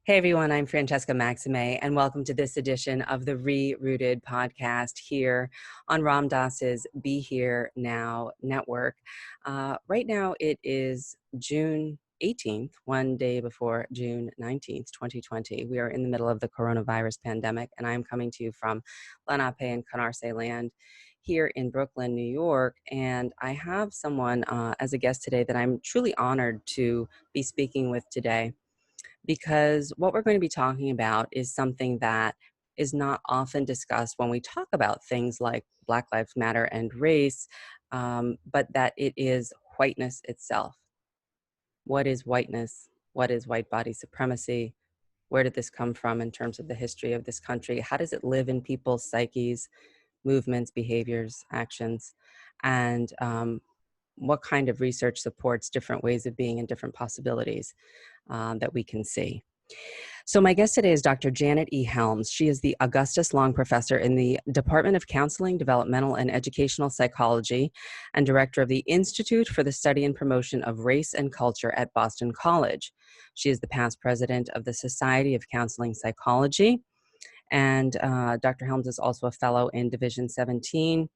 Hey everyone, I'm Francesca Maximé, and welcome to this edition of the ReRooted podcast here on Ram Dass's Be Here Now network. Right now it is June 18th, one day before June 19th, 2020. We are in the middle of the coronavirus pandemic, and I'm coming to you from Lenape and Canarsie land here in Brooklyn, New York. And I have someone as a guest today that I'm truly honored to be speaking with today, because what we're going to be talking about is something that is not often discussed when we talk about things like Black Lives Matter and race, but that it is whiteness itself. What is whiteness? What is white body supremacy? Where did this come from in terms of the history of this country? How does it live in people's psyches, movements, behaviors, actions? And what kind of research supports different ways of being and different possibilities that we can see? So my guest today is Dr. Janet E. Helms. She is the Augustus Long Professor in the Department of Counseling, Developmental, and Educational Psychology and Director of the Institute for the Study and Promotion of Race and Culture at Boston College. She is the past president of the Society of Counseling Psychology. And Dr. Helms is also a fellow in Division 17,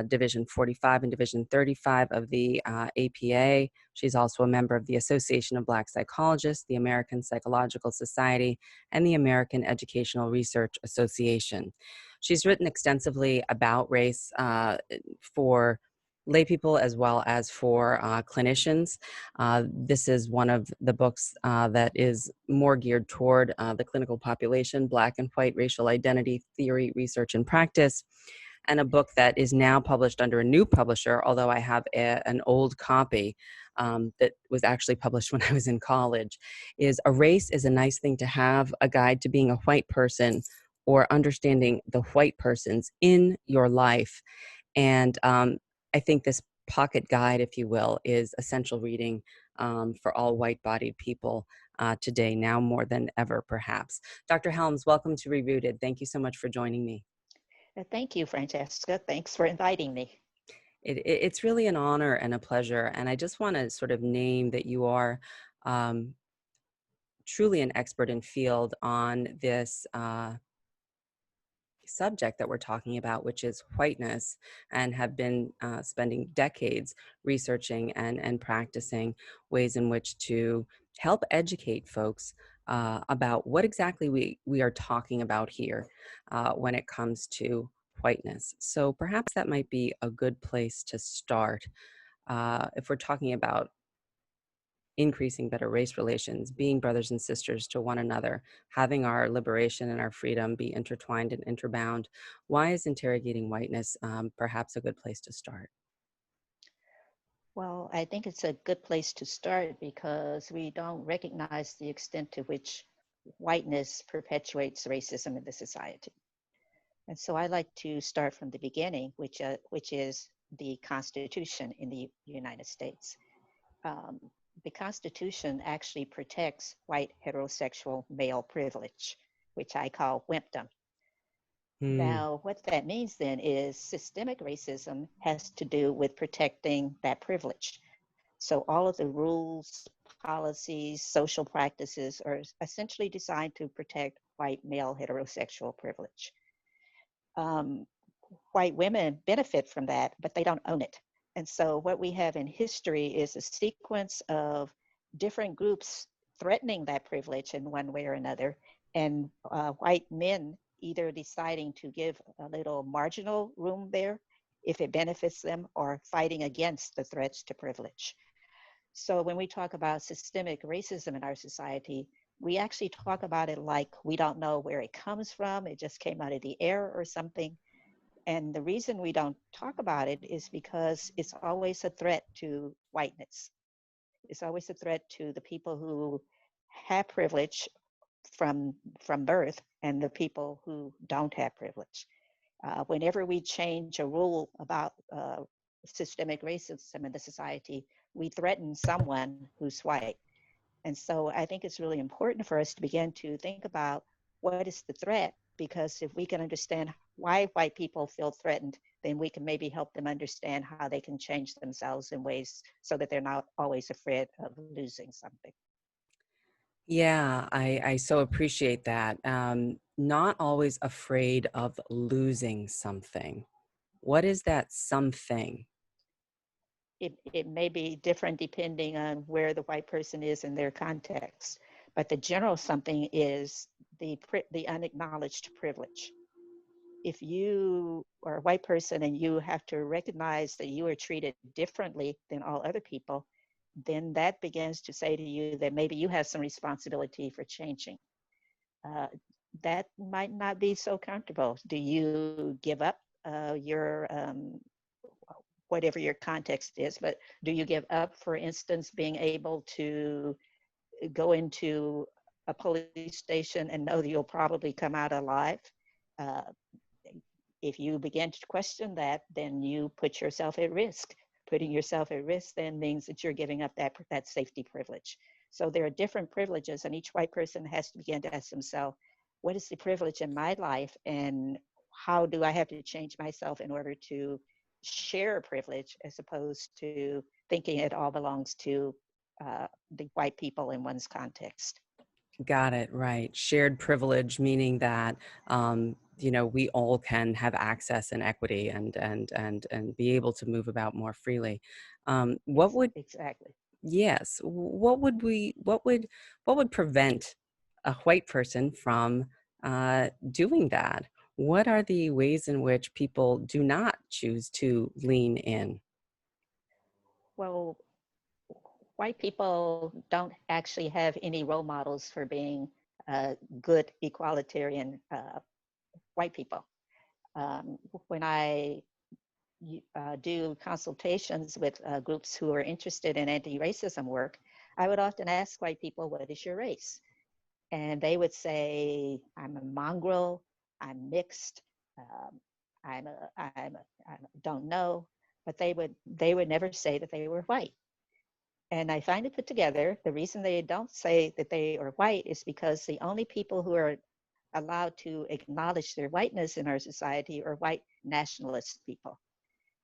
Division 45 and Division 35 of the APA. She's also a member of the Association of Black Psychologists, the American Psychological Society, and the American Educational Research Association. She's written extensively about race for lay people as well as for clinicians. This is one of the books that is more geared toward the clinical population, Black and White Racial Identity Theory, Research, and Practice, and a book that is now published under a new publisher, although I have an old copy that was actually published when I was in college, is A Race is a Nice Thing to Have, a Guide to Being a White Person or Understanding the White Persons in Your Life. And I think this pocket guide, if you will, is essential reading for all white-bodied people today, now more than ever, perhaps. Dr. Helms, welcome to ReRooted. Thank you so much for joining me. Thank you, Francesca. Thanks for inviting me. It's really an honor and a pleasure. And I just want to sort of name that you are truly an expert in field on this subject that we're talking about, which is whiteness, and have been spending decades researching and practicing ways in which to help educate folks about what exactly we are talking about here when it comes to whiteness. So perhaps that might be a good place to start if we're talking about increasing better race relations, being brothers and sisters to one another, having our liberation and our freedom be intertwined and interbound. Why is interrogating whiteness perhaps a good place to start? Well, I think it's a good place to start because we don't recognize the extent to which whiteness perpetuates racism in the society. And so I like to start from the beginning, which is the Constitution in the United States. The Constitution actually protects white heterosexual male privilege, which I call wimpdom. Now, what that means then is systemic racism has to do with protecting that privilege. So all of the rules, policies, social practices are essentially designed to protect white male heterosexual privilege. White women benefit from that, but they don't own it. And so what we have in history is a sequence of different groups threatening that privilege in one way or another, and white men either deciding to give a little marginal room there if it benefits them, or fighting against the threats to privilege. So when we talk about systemic racism in our society, we actually talk about it like we don't know where it comes from. It just came out of the air or something. And the reason we don't talk about it is because it's always a threat to whiteness. It's always a threat to the people who have privilege from birth and the people who don't have privilege. Whenever we change a rule about systemic racism in the society, we threaten someone who's white. And so I think it's really important for us to begin to think about what is the threat, because if we can understand why white people feel threatened, then we can maybe help them understand how they can change themselves in ways so that they're not always afraid of losing something. Yeah, I so appreciate that. Not always afraid of losing something. What is that something? It may be different depending on where the white person is in their context, but the general something is the unacknowledged privilege. If you are a white person and you have to recognize that you are treated differently than all other people, then that begins to say to you that maybe you have some responsibility for changing. Uh, that might not be so comfortable. Do you give up your whatever your context is, but do you give up, for instance, being able to go into a police station and know that you'll probably come out alive? Uh, if you begin to question that, then you put yourself at risk. Putting yourself at risk then means that you're giving up that safety privilege. So there are different privileges, and each white person has to begin to ask themselves, what is the privilege in my life, and how do I have to change myself in order to share a privilege, as opposed to thinking it all belongs to the white people in one's context. Got it, right. Shared privilege, meaning that we all can have access and equity and be able to move about more freely. What would Exactly. Yes, what would prevent a white person from doing that? What are the ways in which people do not choose to lean in? Well, white people don't actually have any role models for being good equalitarian white people. Um, when I do consultations with groups who are interested in anti-racism work, I would often ask white people, what is your race? And they would say, I'm a mongrel, I'm mixed, um, I don't know, but they would never say that they were white. And I finally put together the reason they don't say that they are white is because the only people who are allowed to acknowledge their whiteness in our society are white nationalist people.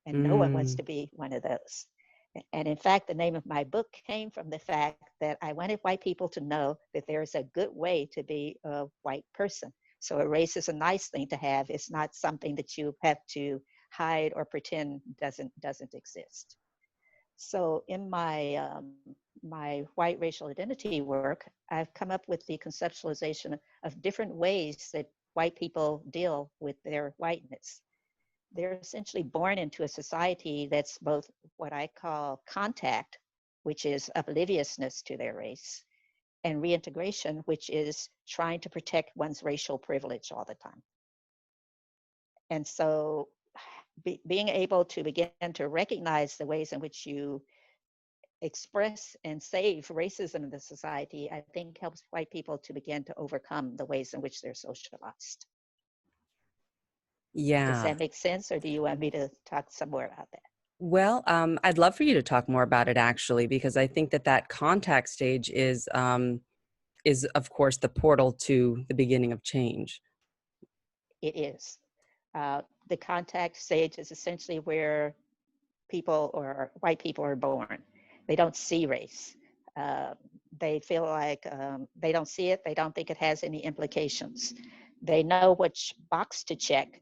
And no one wants Mm, to be one of those. And in fact, the name of my book came from the fact that I wanted white people to know that there's a good way to be a white person. So a race is a nice thing to have. It's not something that you have to hide or pretend doesn't exist. So in my white racial identity work, I've come up with the conceptualization of different ways that white people deal with their whiteness. They're essentially born into a society that's both what I call contact, which is obliviousness to their race, and reintegration, which is trying to protect one's racial privilege all the time. And so being able to begin to recognize the ways in which you express and save racism in the society, I think helps white people to begin to overcome the ways in which they're socialized. Does yeah. that make sense, or do you want me to talk some more about that? Well, I'd love for you to talk more about it actually, because I think that contact stage is of course the portal to the beginning of change. It is. The contact stage is essentially where people or white people are born. They don't see race. Uh, they feel like they don't see it. They don't think it has any implications. They know which box to check,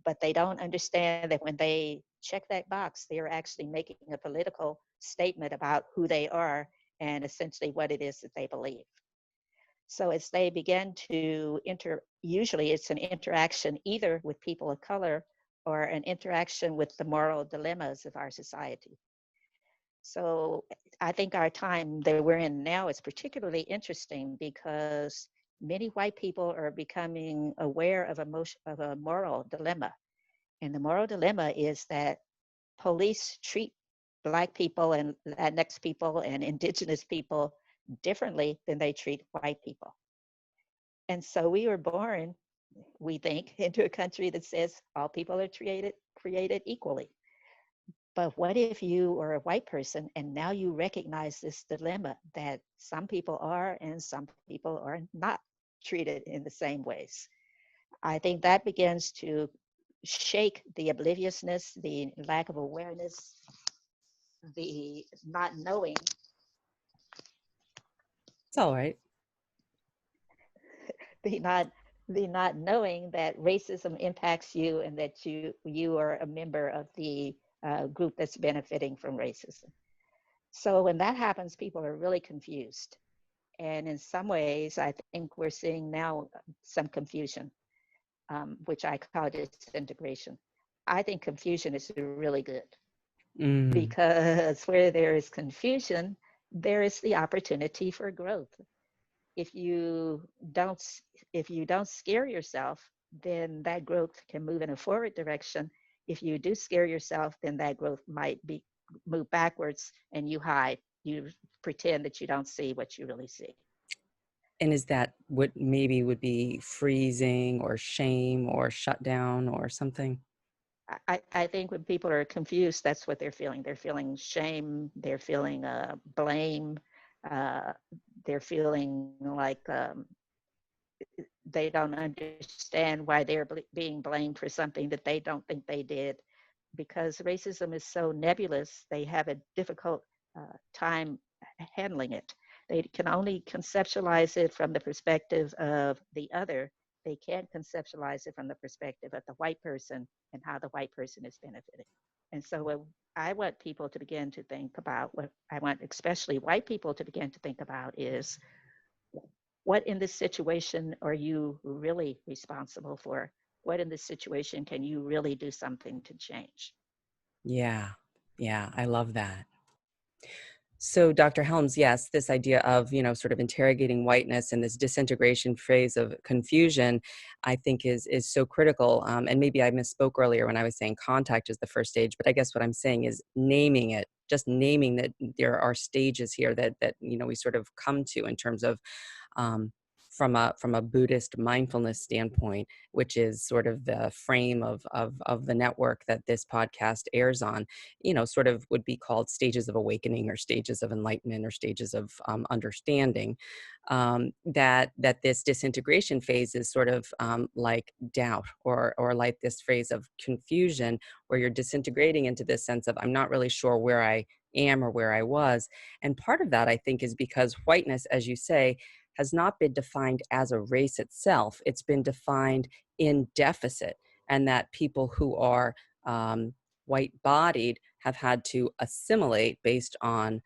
but they don't understand that when they check that box, they are actually making a political statement about who they are and essentially what it is that they believe. So as they begin to usually it's an interaction either with people of color or an interaction with the moral dilemmas of our society. So I think our time that we're in now is particularly interesting because many white people are becoming aware of a moral dilemma. And the moral dilemma is that police treat Black people and Latinx people and indigenous people differently than they treat white people. And so we were born, we think, into a country that says all people are created equally. But what if you are a white person and now you recognize this dilemma that some people are and some people are not treated in the same ways? I think that begins to shake the obliviousness, the lack of awareness, the not knowing. It's all right. the not the not knowing that racism impacts you and that you are a member of the group that's benefiting from racism. So when that happens, people are really confused. And in some ways, I think we're seeing now some confusion, which I call disintegration. I think confusion is really good Mm. because where there is confusion, there is the opportunity for growth. If you don't, if you don't scare yourself, then that growth can move in a forward direction. If you do scare yourself, then that growth might be move backwards, and you hide. You pretend that you don't see what you really see. And is that what maybe would be freezing or shame or shut down or something? I think when people are confused, that's what they're feeling. They're feeling shame. They're feeling blame. Uh, they're feeling like they don't understand why they're being blamed for something that they don't think they did. Because racism is so nebulous, they have a difficult time handling it. They can only conceptualize it from the perspective of the other. They can't conceptualize it from the perspective of the white person and how the white person is benefiting. And so what I want people to begin to think about, what I want especially white people to begin to think about is, what in this situation are you really responsible for? What in this situation can you really do something to change? Yeah. Yeah. I love that. So, Dr. Helms, yes, this idea of, sort of interrogating whiteness and this disintegration phase of confusion, I think is so critical. And maybe I misspoke earlier when I was saying contact is the first stage, but I guess what I'm saying is naming it, just naming that there are stages here that we sort of come to in terms of um, from a Buddhist mindfulness standpoint, which is sort of the frame of the network that this podcast airs on, sort of would be called stages of awakening or stages of enlightenment or stages of understanding. That this disintegration phase is sort of like doubt or like this phase of confusion, where you're disintegrating into this sense of I'm not really sure where I am or where I was. And part of that, I think, is because whiteness, as you say, has not been defined as a race itself. It's been defined in deficit, and that people who are white-bodied have had to assimilate based on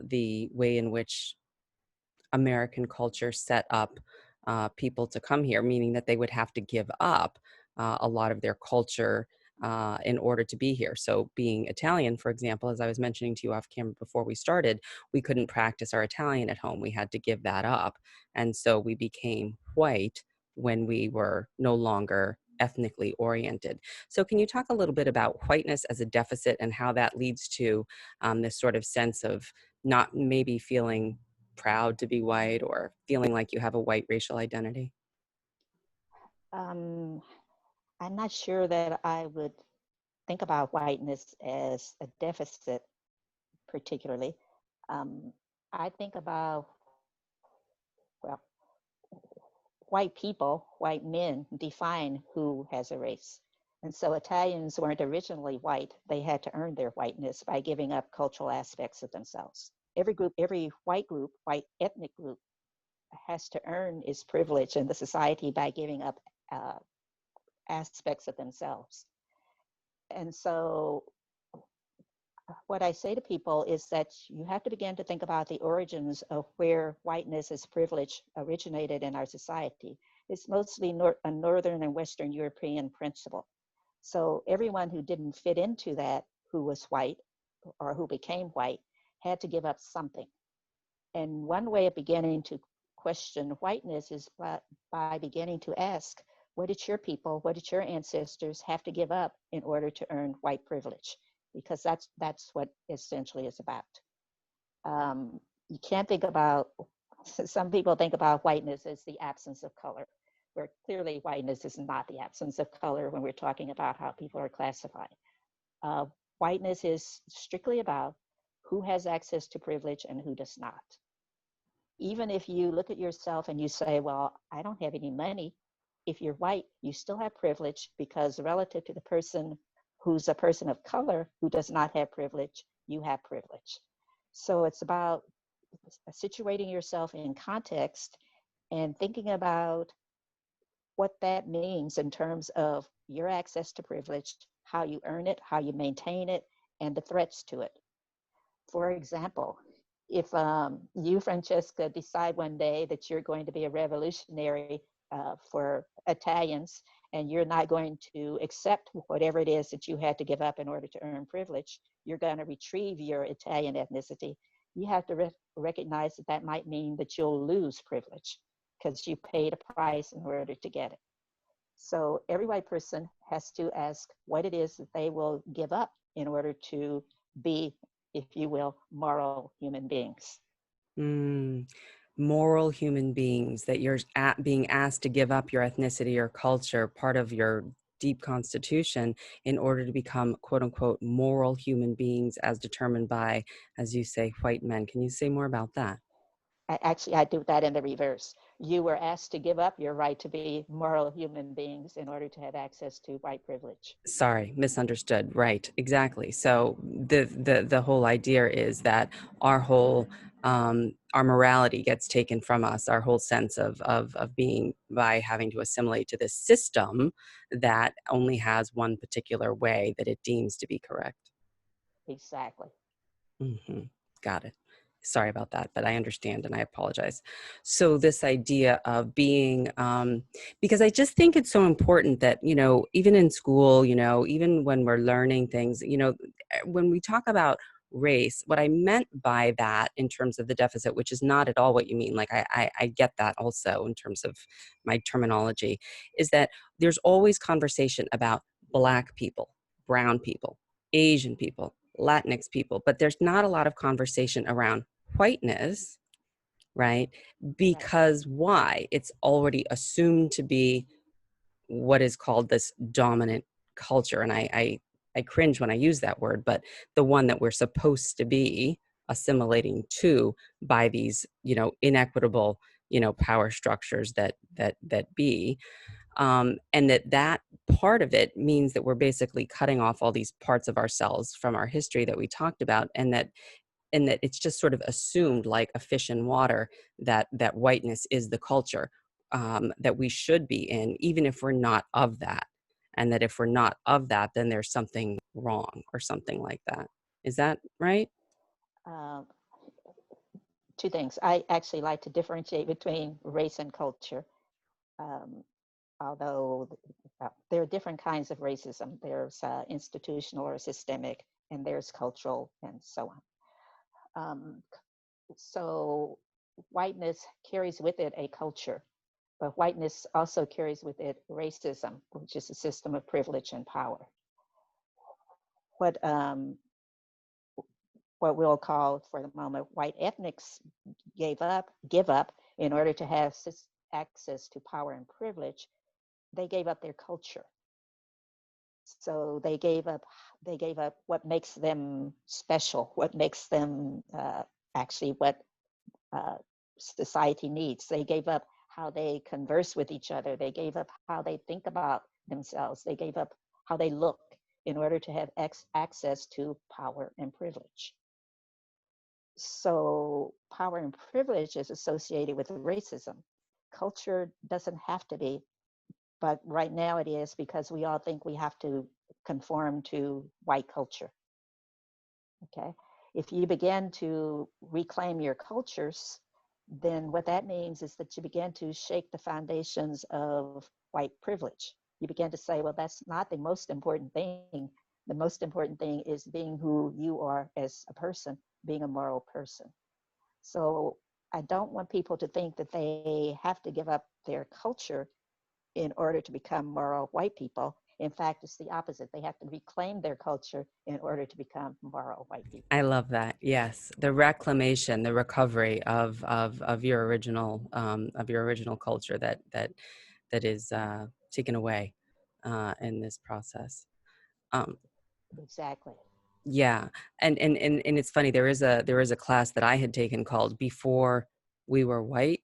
the way in which American culture set up people to come here, meaning that they would have to give up a lot of their culture in order to be here. So, being Italian, for example, as I was mentioning to you off camera before we started, we couldn't practice our Italian at home. We had to give that up. And so we became white when we were no longer ethnically oriented. So, can you talk a little bit about whiteness as a deficit and how that leads to this sort of sense of not maybe feeling proud to be white or feeling like you have a white racial identity? Um, I'm not sure that I would think about whiteness as a deficit, particularly. Um, I think about, well, white people, white men define who has a race. And so Italians weren't originally white. They had to earn their whiteness by giving up cultural aspects of themselves. Every group, every white group, white ethnic group, has to earn its privilege in the society by giving up uh, aspects of themselves. And so what I say to people is that you have to begin to think about the origins of where whiteness as privilege originated in our society. It's mostly a Northern and Western European principle. So everyone who didn't fit into that, who was white or who became white, had to give up something. And one way of beginning to question whiteness is by beginning to ask, what did your people, what did your ancestors have to give up in order to earn white privilege? Because that's what essentially is about. You can't think about, some people think about whiteness as the absence of color, where clearly whiteness is not the absence of color when we're talking about how people are classified. Uh, Whiteness is strictly about who has access to privilege and who does not. Even if you look at yourself and you say, well, I don't have any money, if you're white, you still have privilege, because relative to the person who's a person of color who does not have privilege, you have privilege. So it's about situating yourself in context and thinking about what that means in terms of your access to privilege, how you earn it, how you maintain it, and the threats to it. For example, if you, Francesca, decide one day that you're going to be a revolutionary for Italians, and you're not going to accept whatever it is that you had to give up in order to earn privilege, you're going to retrieve your Italian ethnicity. You have to recognize that that might mean that you'll lose privilege because you paid a price in order to get it. So every white person has to ask what it is that they will give up in order to be, if you will, moral human beings. Mm, moral human beings, that you're being asked to give up your ethnicity or culture, part of your deep constitution, in order to become quote unquote moral human beings as determined by, as you say, white men. Can you say more about that? I do that in the reverse. You were asked to give up your right to be moral human beings in order to have access to white privilege. Sorry, misunderstood. Right, exactly. So the whole idea is that our morality gets taken from us, our whole sense of being, by having to assimilate to this system that only has one particular way that it deems to be correct. Exactly. Mm-hmm. Got it. Sorry about that, but I understand and I apologize. So this idea of being, because I just think it's so important that, even in school, even when we're learning things, when we talk about race, what I meant by that in terms of the deficit, which is not at all what you mean, like I get that also in terms of my terminology, is that there's always conversation about Black people, brown people, Asian people, Latinx people, but there's not a lot of conversation around whiteness, right? Right. Because why? It's already assumed to be what is called this dominant culture. And I cringe when I use that word, but the one that we're supposed to be assimilating to by these, inequitable, power structures that be. And that part of it means that we're basically cutting off all these parts of ourselves from our history that we talked about, and that it's just sort of assumed, like a fish in water, that whiteness is the culture that we should be in, even if we're not of that. And that if we're not of that, then there's something wrong or something like that. Is that right? Uh, Two things. I actually like to differentiate between race and culture. Um, Although there are different kinds of racism. There's institutional or systemic, and there's cultural, and so on. So whiteness carries with it a culture, but whiteness also carries with it racism, which is a system of privilege and power. What what we'll call for the moment white ethnics give up in order to have access to power and privilege, they gave up their culture. So they gave up what makes them special, what makes them actually what uh, society needs. They gave up how they converse with each other. They gave up how they think about themselves. They gave up how they look in order to have access to power and privilege. So power and privilege is associated with racism. Culture doesn't have to be, but right now it is because we all think we have to conform to white culture. Okay. If you begin to reclaim your cultures, then what that means is that you begin to shake the foundations of white privilege. You begin to say, well, that's not the most important thing. The most important thing is being who you are as a person, being a moral person. So I don't want people to think that they have to give up their culture in order to become moral white people. In fact, it's the opposite. They have to reclaim their culture in order to become moral white people. I love that. Yes, the reclamation, the recovery of your original culture that is taken away in this process. Um, Exactly. yeah, and it's funny. There is a class that I had taken called "Before We Were White,"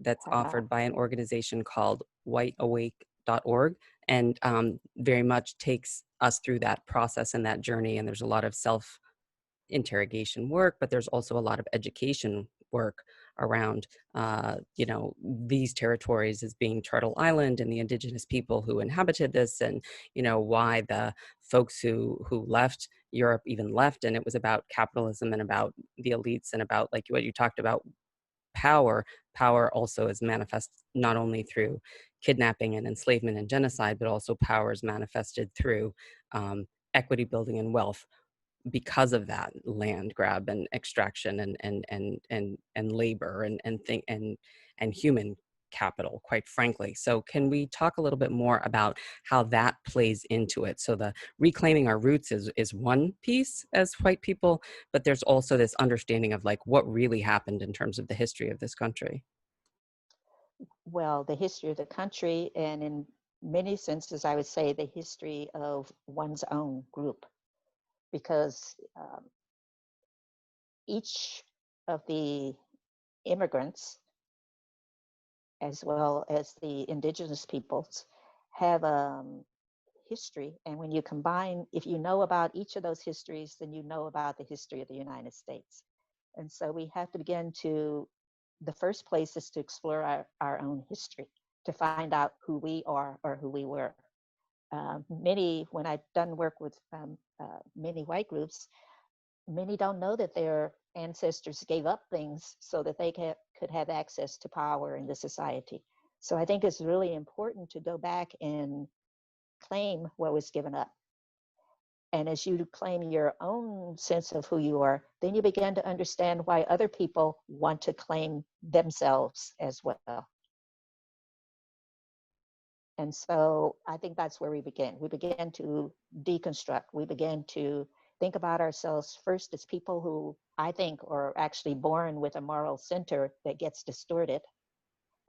that's Uh-huh. offered by an organization called whiteawake.org, and very much takes us through that process and that journey. And there's a lot of self interrogation work, but there's also a lot of education work around, these territories as being Turtle Island and the indigenous people who inhabited this, and, why the folks who left Europe even left. And it was about capitalism and about the elites and about, like what you talked about, power. Power also is manifest not only through kidnapping and enslavement and genocide, but also power is manifested through equity building and wealth because of that land grab and extraction and labor and human capital, quite frankly. So can we talk a little bit more about how that plays into it? So the reclaiming our roots is one piece as white people, but there's also this understanding of like what really happened in terms of the history of this country. Well, the history of the country, and in many senses, I would say the history of one's own group, because each of the immigrants, as well as the indigenous peoples, have history. And when you combine, if you know about each of those histories, then you know about the history of the United States. And so we have to begin to, the first place is to explore our own history, to find out who we are or who we were. When I've done work with many white groups, many don't know that their ancestors gave up things so that they could have access to power in the society. So I think it's really important to go back and claim what was given up. And as you claim your own sense of who you are, then you begin to understand why other people want to claim themselves as well. And so I think that's where we begin. We begin to deconstruct. We begin to think about ourselves first as people who I think are actually born with a moral center that gets distorted.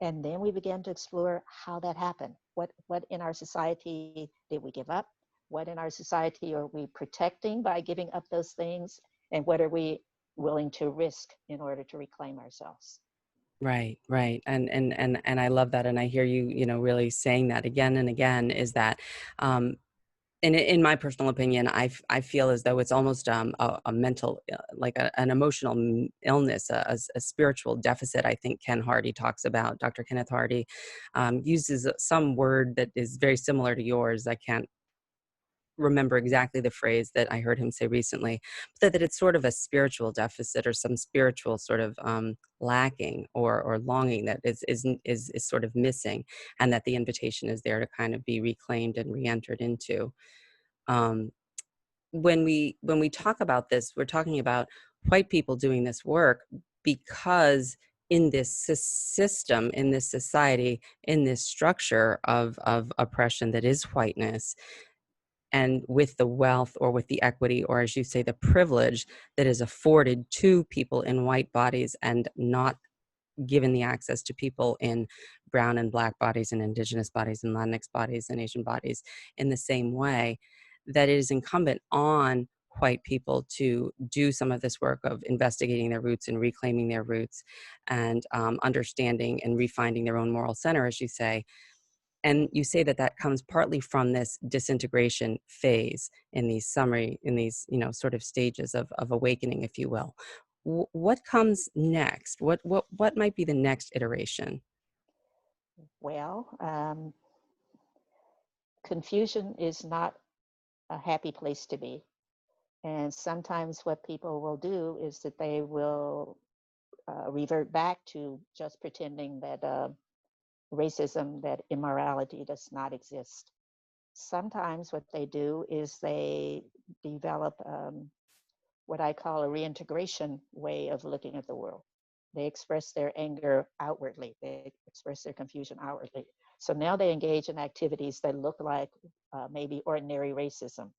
And then we begin to explore how that happened. What in our society did we give up? What in our society are we protecting by giving up those things? And what are we willing to risk in order to reclaim ourselves? Right, right. And I love that. And I hear you, really saying that again and again, is that in my personal opinion, I feel as though it's almost a mental, an emotional illness, a spiritual deficit. I think Ken Hardy talks about, Dr. Kenneth Hardy uses some word that is very similar to yours. I can't remember exactly the phrase that I heard him say recently, but that it's sort of a spiritual deficit or some spiritual sort of lacking or longing that is sort of missing, and that the invitation is there to kind of be reclaimed and re-entered into. Um, when we talk about this, we're talking about white people doing this work because in this system, in this society, in this structure of oppression that is whiteness, and with the wealth or with the equity, or as you say, the privilege that is afforded to people in white bodies and not given the access to people in brown and black bodies and indigenous bodies and Latinx bodies and Asian bodies in the same way, that it is incumbent on white people to do some of this work of investigating their roots and reclaiming their roots and understanding and refinding their own moral center, as you say. And you say that that comes partly from this disintegration phase in these sort of stages of awakening, if you will. What comes next? What might be the next iteration? Well, confusion is not a happy place to be. And sometimes what people will do is that they will revert back to just pretending that racism, that immorality does not exist. Sometimes what they do is they develop what I call a reintegration way of looking at the world. They express their anger outwardly, they express their confusion outwardly. So now they engage in activities that look like maybe ordinary racism,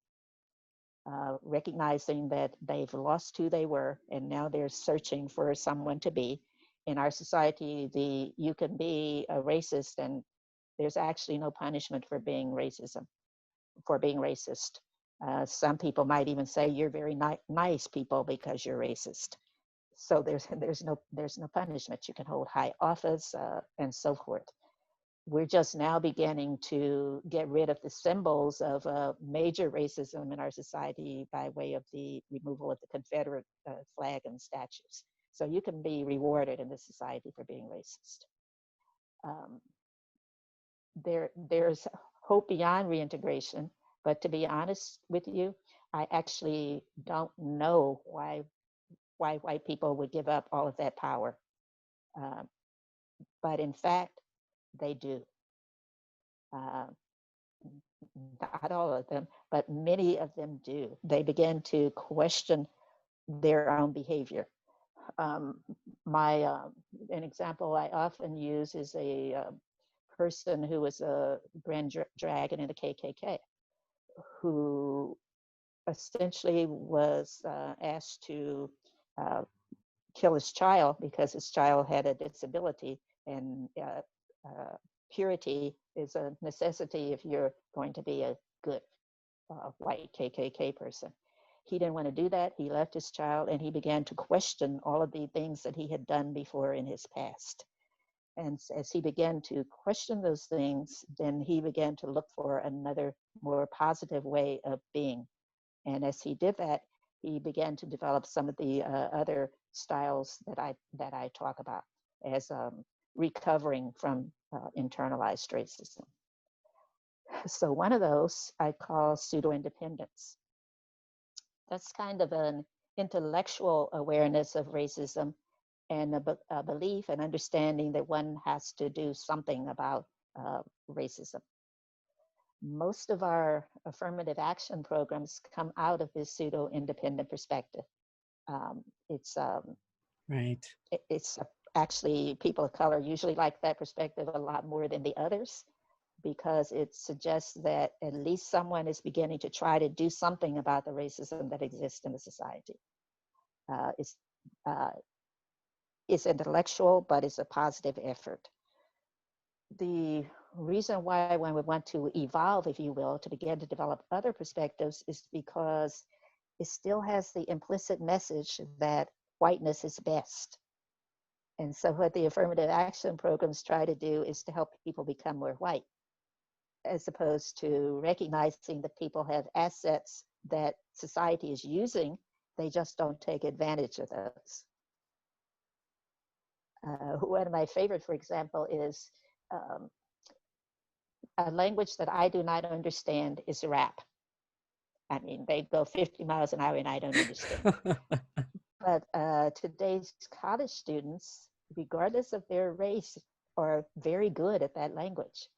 recognizing that they've lost who they were and now they're searching for someone to be. In our society, you can be a racist and there's actually no punishment for being racist. Some people might even say you're very nice people because you're racist. So there's no punishment. You can hold high office and so forth. We're just now beginning to get rid of the symbols of major racism in our society by way of the removal of the Confederate flag and statues. So you can be rewarded in this society for being racist. There's hope beyond reintegration, but to be honest with you, I actually don't know why white people would give up all of that power. But in fact, they do. Not all of them, but many of them do. They begin to question their own behavior. Um, an example I often use is a person who was a grand dragon in the KKK, who essentially was asked to kill his child because his child had a disability, and purity is a necessity if you're going to be a good white KKK person. He didn't want to do that. He left his child and he began to question all of the things that he had done before in his past. And as he began to question those things, then he began to look for another more positive way of being. And as he did that, he began to develop some of the other styles that I talk about as recovering from internalized racism. So one of those I call pseudo-independence. That's kind of an intellectual awareness of racism and a belief and understanding that one has to do something about racism. Most of our affirmative action programs come out of this pseudo-independent perspective. It's right. It's actually people of color usually like that perspective a lot more than the others, because it suggests that at least someone is beginning to try to do something about the racism that exists in the society. It's intellectual, but it's a positive effort. The reason why one would want to evolve, if you will, to begin to develop other perspectives is because it still has the implicit message that whiteness is best. And so what the affirmative action programs try to do is to help people become more white, as opposed to recognizing that people have assets that society is using, they just don't take advantage of those. One of my favorite, for example, is a language that I do not understand is rap. I mean, they go 50 miles an hour and I don't understand. But today's college students, regardless of their race, are very good at that language.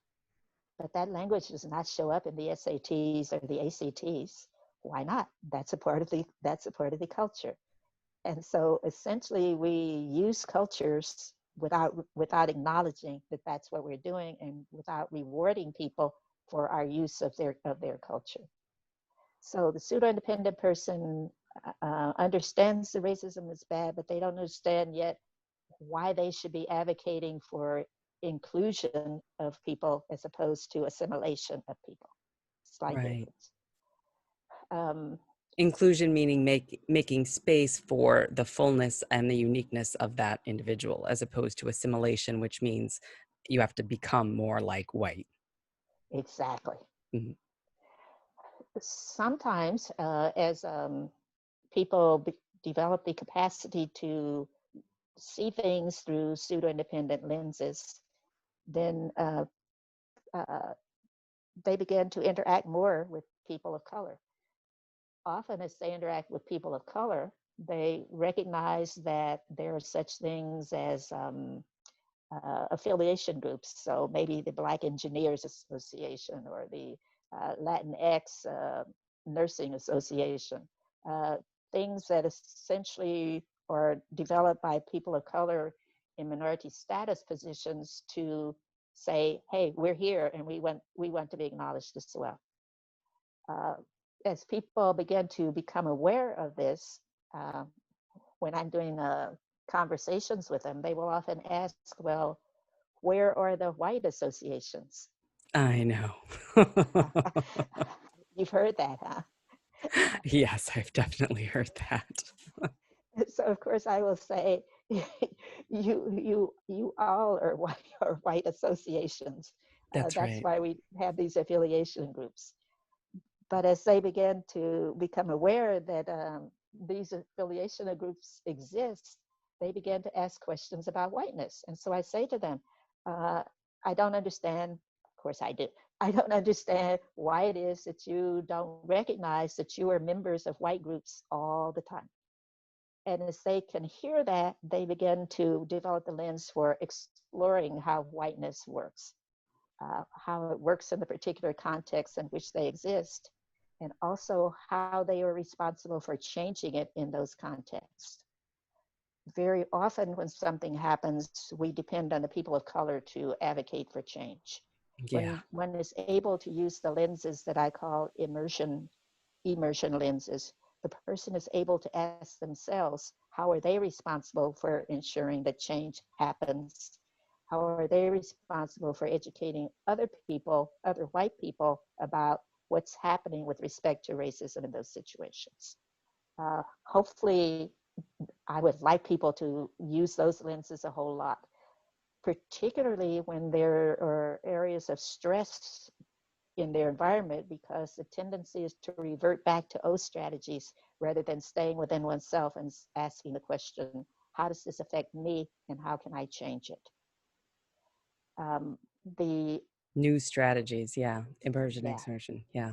But that language does not show up in the SATs or the ACTs. Why not? That's a part of the culture. And so essentially we use cultures without acknowledging that that's what we're doing, and without rewarding people for our use of their culture. So the pseudo-independent person understands the racism is bad, but they don't understand yet why they should be advocating for inclusion of people as opposed to assimilation of people. Slight right. difference. Inclusion meaning making space for the fullness and the uniqueness of that individual, as opposed to assimilation, which means you have to become more like white. Exactly. Mm-hmm. Sometimes as people develop the capacity to see things through pseudo-independent lenses, then they begin to interact more with people of color. Often as they interact with people of color, they recognize that there are such things as affiliation groups. So maybe the Black Engineers Association or the Latinx Nursing Association, things that essentially are developed by people of color in minority status positions to say, hey, we're here and we want to be acknowledged as well. As people begin to become aware of this, when I'm doing conversations with them, they will often ask, well, where are the white associations? I know. You've heard that, huh? Yes, I've definitely heard that. So of course I will say, you all are white associations. That's That's right. why we have these affiliation groups. But as they begin to become aware that these affiliation groups exist, they begin to ask questions about whiteness. And so I say to them, I don't understand. Of course I do. I don't understand why it is that you don't recognize that you are members of white groups all the time. And as they can hear that, they begin to develop the lens for exploring how whiteness works, how it works in the particular context in which they exist, and also how they are responsible for changing it in those contexts. Very often when something happens, we depend on the people of color to advocate for change. Yeah. When one is able to use the lenses that I call immersion lenses, the person is able to ask themselves, how are they responsible for ensuring that change happens? How are they responsible for educating other people, other white people, about what's happening with respect to racism in those situations? Hopefully, I would like people to use those lenses a whole lot, particularly when there are areas of stress in their environment, because the tendency is to revert back to old strategies rather than staying within oneself and asking the question, how does this affect me and how can I change it? The New strategies. Yeah. Immersion, yeah, exertion. Yeah.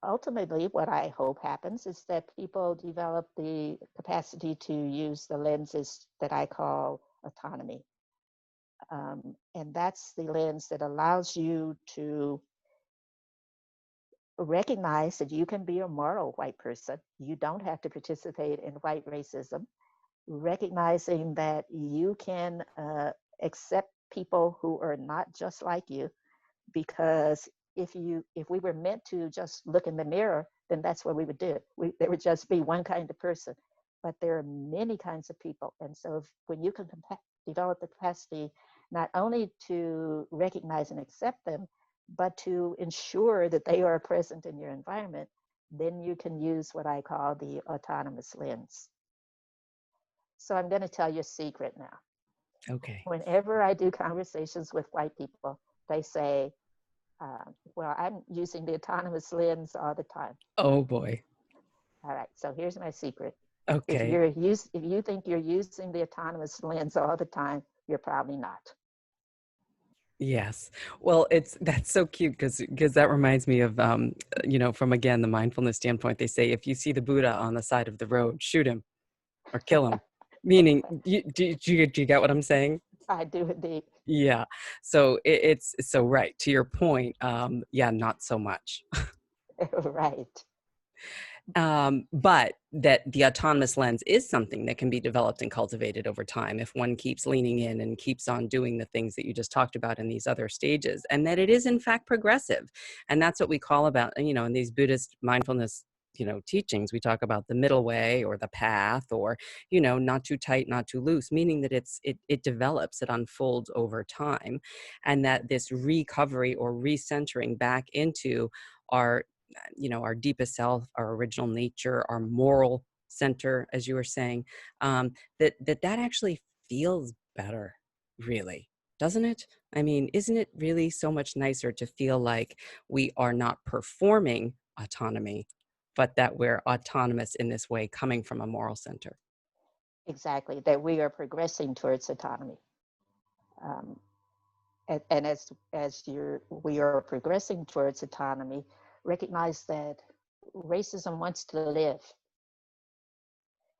ultimately what I hope happens is that people develop the capacity to use the lenses that I call autonomy. And that's the lens that allows you to recognize that you can be a moral white person. You don't have to participate in white racism. Recognizing that you can accept people who are not just like you, because if we were meant to just look in the mirror, then that's what we would do. There would just be one kind of person, but there are many kinds of people. And so when you can develop the capacity not only to recognize and accept them, but to ensure that they are present in your environment, then you can use what I call the autonomous lens. So I'm going to tell you a secret now. Okay. Whenever I do conversations with white people, they say, well, I'm using the autonomous lens all the time. Oh boy. All right, so here's my secret. If Okay. you think you're using the autonomous lens all the time, you're probably not. Yes. Well, that's so cute because that reminds me of from again the mindfulness standpoint. They say if you see the Buddha on the side of the road, shoot him or kill him. Meaning, do you get what I'm saying? I do indeed. Yeah. So it's so right to your point. Yeah, not so much. Right. But that the autonomous lens is something that can be developed and cultivated over time if one keeps leaning in and keeps on doing the things that you just talked about in these other stages, and that it is in fact progressive. And that's what we call about, in these Buddhist mindfulness, teachings, we talk about the middle way or the path, or, not too tight, not too loose, meaning that it develops, it unfolds over time. And that this recovery or recentering back into our our deepest self, our original nature, our moral center, as you were saying, that actually feels better, really, doesn't it? I mean, isn't it really so much nicer to feel like we are not performing autonomy, but that we're autonomous in this way, coming from a moral center? Exactly. That we are progressing towards autonomy. Um, and we are progressing towards autonomy, recognize that racism wants to live.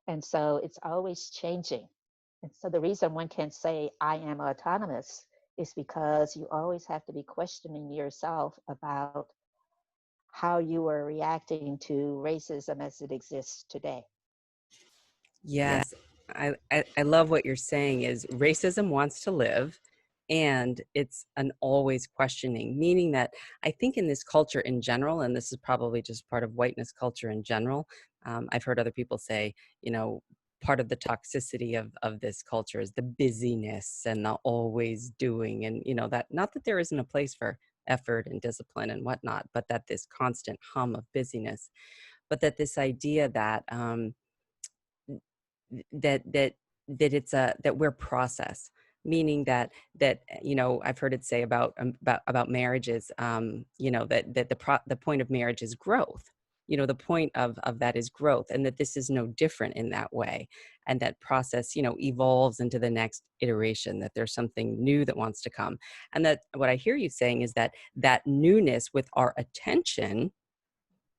And so it's always changing. And so the reason one can't say, I am autonomous, is because you always have to be questioning yourself about how you are reacting to racism as it exists today. Yes, I love what you're saying is racism wants to live, and it's an always questioning, meaning that I think in this culture in general, and this is probably just part of whiteness culture in general, I've heard other people say, part of the toxicity of this culture is the busyness and the always doing, and that not that there isn't a place for effort and discipline and whatnot, but that this constant hum of busyness, but that this idea that that that that we're process, meaning that I've heard it say about marriages, that the point of marriage is growth, the point of that is growth, and that this is no different in that way. And that process, evolves into the next iteration, that there's something new that wants to come. And that what I hear you saying is that that newness with our attention,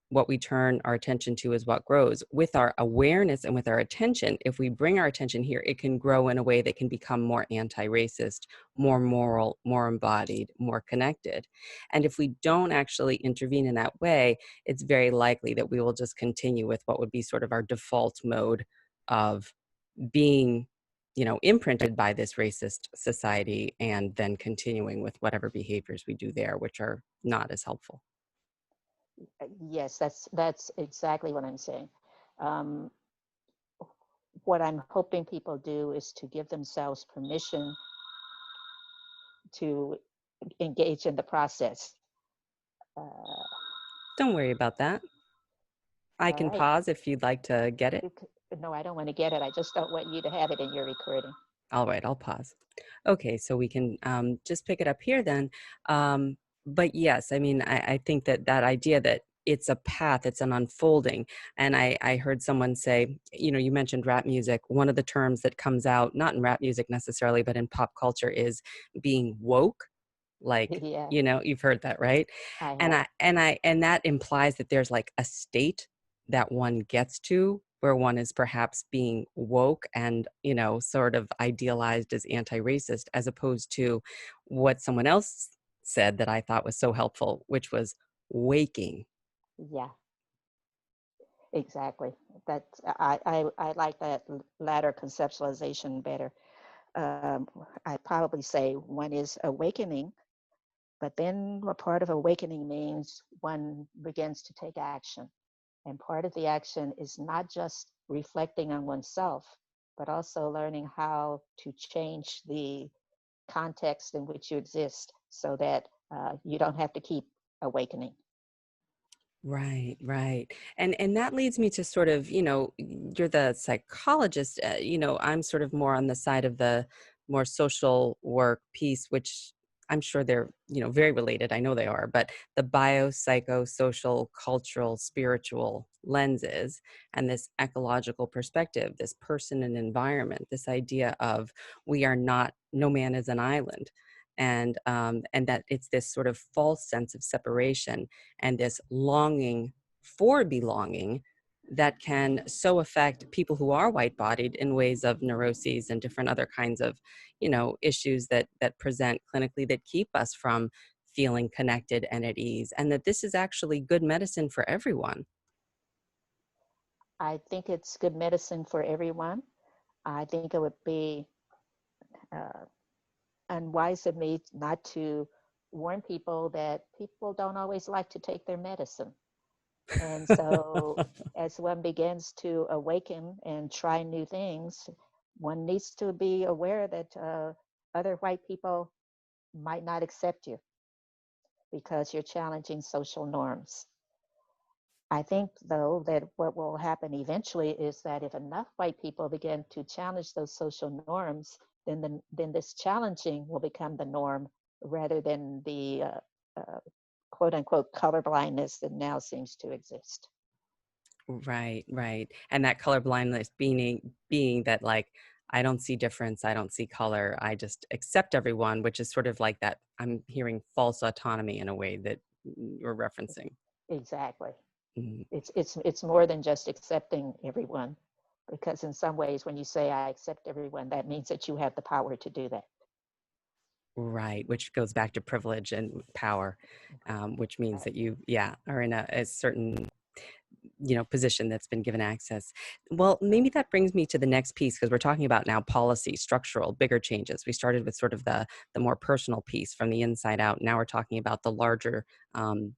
what we turn our attention to is what grows. With our awareness and with our attention, if we bring our attention here, it can grow in a way that can become more anti-racist, more moral, more embodied, more connected. And if we don't actually intervene in that way, it's very likely that we will just continue with what would be sort of our default mode of being, imprinted by this racist society, and then continuing with whatever behaviors we do there, which are not as helpful. Yes, that's exactly what I'm saying. Um, what I'm hoping people do is to give themselves permission to engage in the process. Uh, Don't worry about that. I all can right. pause if you'd like to get it. No, I don't want to get it. I just don't want you to have it in your recording. All right, I'll pause. Okay, so we can just pick it up here then. But yes, I mean, I think that that idea that it's a path, it's an unfolding. And I heard someone say, you mentioned rap music. One of the terms that comes out, not in rap music necessarily, but in pop culture, is being woke. Like, Yeah, you've heard that, right? I And have. and that implies that there's like a state that one gets to where one is perhaps being woke and, sort of idealized as anti-racist, as opposed to what someone else said that I thought was so helpful, which was waking. Yeah, exactly. I like that latter conceptualization better. I probably say one is awakening, but then a part of awakening means one begins to take action. And part of the action is not just reflecting on oneself, but also learning how to change the context in which you exist so that you don't have to keep awakening. Right, right. And that leads me to sort of, you're the psychologist, I'm sort of more on the side of the more social work piece, which I'm sure they're, very related. I know they are, but the biopsychosocial, cultural, spiritual lenses and this ecological perspective, this person and environment, this idea of we are not, no man is an island. And that it's this sort of false sense of separation and this longing for belonging that can so affect people who are white-bodied in ways of neuroses and different other kinds of, issues that present clinically that keep us from feeling connected and at ease, and that this is actually good medicine for everyone. I think it's good medicine for everyone. I think it would be uh, unwise of me not to warn people that people don't always like to take their medicine. And so, as one begins to awaken and try new things, one needs to be aware that other white people might not accept you because you're challenging social norms. I think, though, that what will happen eventually is that if enough white people begin to challenge those social norms, then this challenging will become the norm rather than the uh, quote unquote color blindness that now seems to exist. Right, right. And that color blindness being that, like, I don't see difference, I don't see color, I just accept everyone, which is sort of like that. I'm hearing false autonomy in a way that you're referencing. Exactly. Mhm. It's more than just accepting everyone, because in some ways, when you say I accept everyone, that means that you have the power to do that. Right, which goes back to privilege and power, which means Right. that you, yeah, are in a certain, position that's been given access. Well, maybe that brings me to the next piece, because we're talking about now policy, structural, bigger changes. We started with sort of the more personal piece from the inside out. Now we're talking about the larger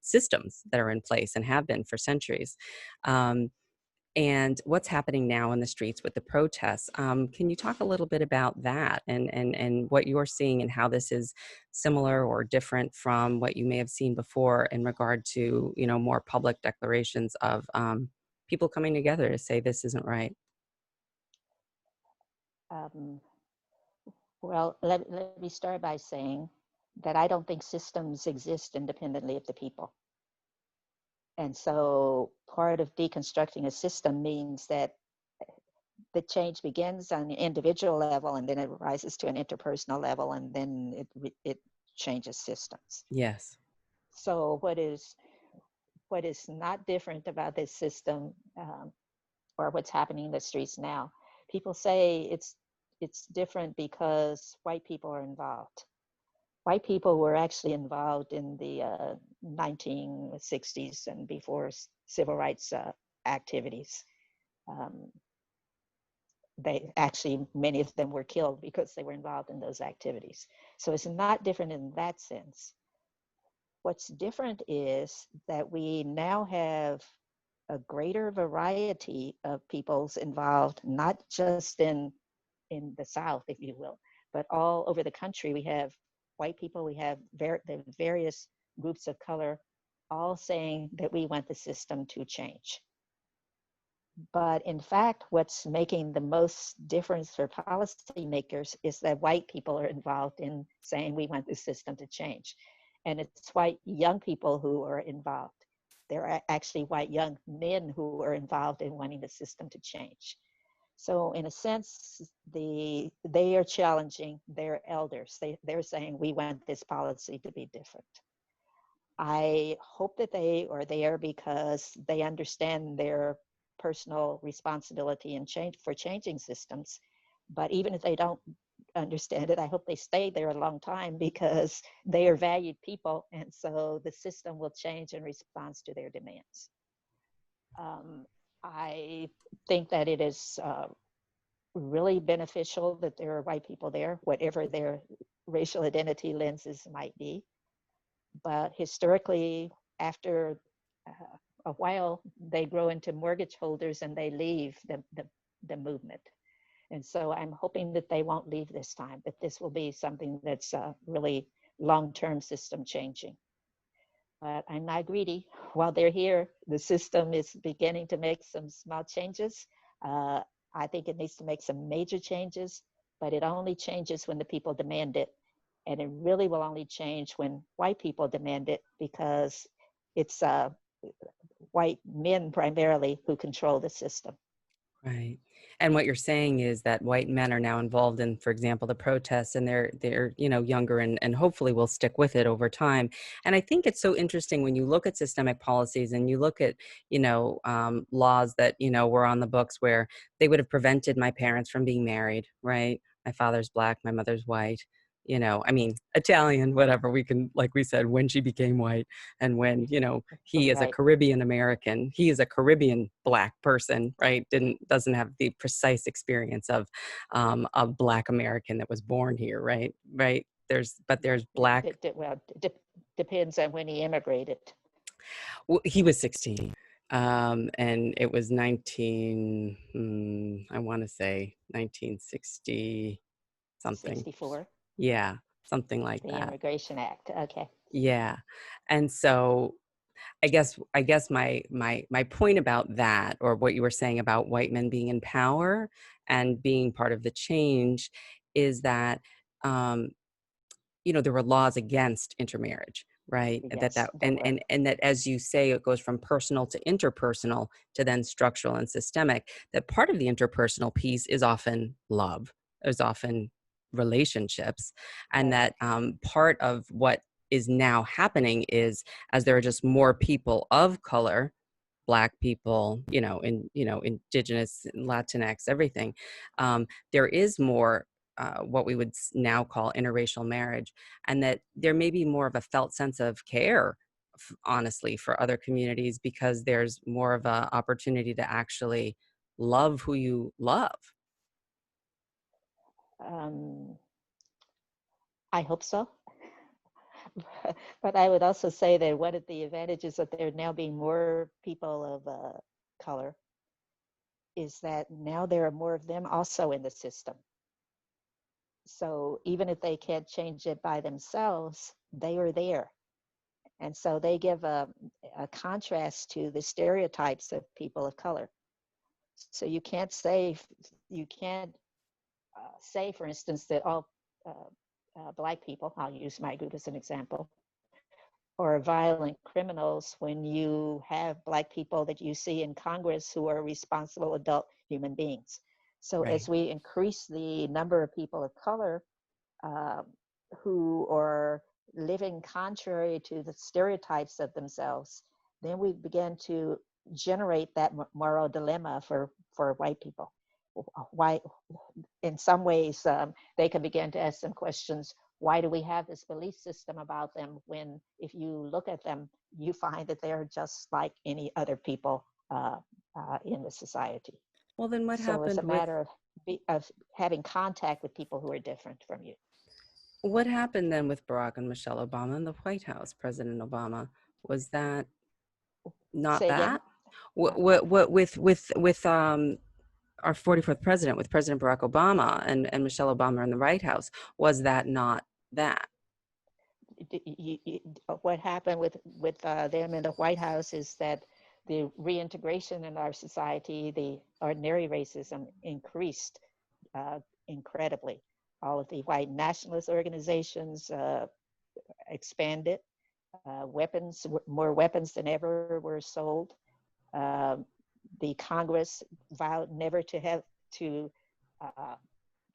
systems that are in place and have been for centuries. Um, and what's happening now in the streets with the protests. Can you talk a little bit about that, and what you're seeing, and how this is similar or different from what you may have seen before in regard to, more public declarations of people coming together to say this isn't right? Um, well, let me start by saying that I don't think systems exist independently of the people. And so part of deconstructing a system means that the change begins on an individual level, and then it rises to an interpersonal level, and then it changes systems. Yes. So what is not different about this system, or what's happening in the streets now? People say it's different because white people are involved. White people were actually involved in the 1960s and before civil rights activities. Um, they actually, many of them were killed because they were involved in those activities. So it's not different in that sense. What's different is that we now have a greater variety of peoples involved, not just in the South, if you will, but all over the country. We have white people, we have the various groups of color, all saying that we want the system to change. But in fact, what's making the most difference for policymakers is that white people are involved in saying we want the system to change. And it's white young people who are involved. There are actually white young men who are involved in wanting the system to change. So in a sense, they are challenging their elders. They're saying we want this policy to be different. I hope that they are there because they understand their personal responsibility and for changing systems. But even if they don't understand it, I hope they stay there a long time because they are valued people, and so the system will change in response to their demands. I think that it is really beneficial that there are white people there, whatever their racial identity lenses might be. But historically, after a while, they grow into mortgage holders and they leave the movement. And so I'm hoping that they won't leave this time, that this will be something that's really long-term system changing. But I'm not greedy. While they're here, the system is beginning to make some small changes. Uh, I think it needs to make some major changes, but it only changes when the people demand it. And it really will only change when white people demand it, because it's white men primarily who control the system. Right. And what you're saying is that white men are now involved in, for example, the protests, and they're younger and hopefully will stick with it over time. And I think it's so interesting when you look at systemic policies and you look at laws that were on the books where they would have prevented my parents from being married. Right. My father's Black, my mother's white. I mean, Italian, whatever, we can, like we said, when she became white, and when, he is a Right. Caribbean American, he is a Caribbean Black person, right? Doesn't have the precise experience of a Black American that was born here, right? Right. There's Black. Depends on when he immigrated. Well, he was 16. And it was I want to say 1960 something. 64. Yeah, something like The that. Immigration Act. Okay. Yeah. And so I guess my point about that, or what you were saying about white men being in power and being part of the change, is that there were laws against intermarriage, right? Yes, there were. And that, as you say, it goes from personal to interpersonal to then structural and systemic. That part of the interpersonal piece is often love, is often relationships, and Right. that part of what is now happening is, as there are just more people of color, Black people, indigenous, Latinx, everything, there is more what we would now call interracial marriage, and that there may be more of a felt sense of care, honestly, for other communities, because there's more of an opportunity to actually love who you love. Um, I hope so. But I would also say that one of the advantages that there now being more people of color is that now there are more of them also in the system. So even if they can't change it by themselves, they are there. And so they give a contrast to the stereotypes of people of color. So you can't say, for instance, that all Black people, I'll use my group as an example, or violent criminals when you have Black people that you see in Congress who are responsible adult human beings. So Right. as we increase the number of people of color uh, who are living contrary to the stereotypes of themselves, then we begin to generate that moral dilemma for white people. Why, in some ways, they can begin to ask some questions. Why do we have this belief system about them when, if you look at them, you find that they're just like any other people in the society? Well, then what So it's a happened with matter of having contact with people who are different from you. what happened then with Barack and Michelle Obama in the White House? President Obama, was that not Say again? that? What with our 44th president, with President Barack Obama and Michelle Obama in the White House, was that not that? What happened with them in the White House is that the reintegration in our society, the ordinary racism increased incredibly. All of the white nationalist organizations expanded. Weapons, more weapons than ever were sold. Uh, the Congress vowed never to have to uh,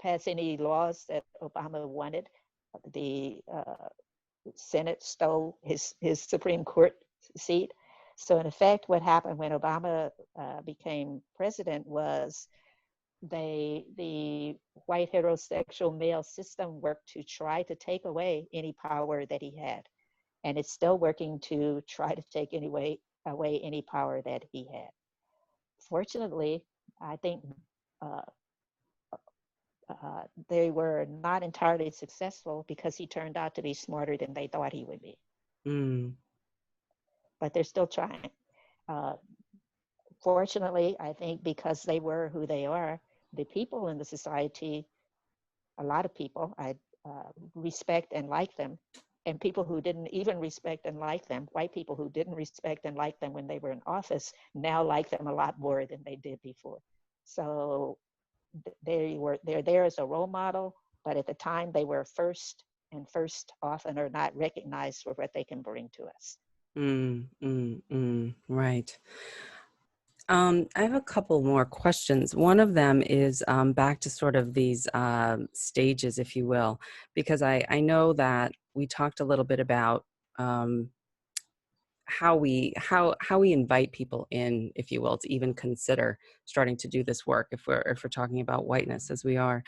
pass any laws that Obama wanted. The Senate stole his Supreme Court seat. So in effect, what happened when Obama became president was the white heterosexual male system worked to try to take away any power that he had. And it's still working to try to take away any power that he had. Fortunately, I think uh, they were not entirely successful because he turned out to be smarter than they thought he would be. Mm. But they're still trying. Uh, Fortunately, I think because they were who they are, the people in the society, a lot of people, I respect and like them. And people who didn't even respect and like them, white people who didn't respect and like them when they were in office, now like them a lot more than they did before. So they're there as a role model, but at the time they were first, and first often are not recognized for what they can bring to us. Right. I have a couple more questions. One of them is back to sort of these stages, if you will, because I know that we talked a little bit about um, how we invite people in, if you will, to even consider starting to do this work if we're talking about whiteness as we are.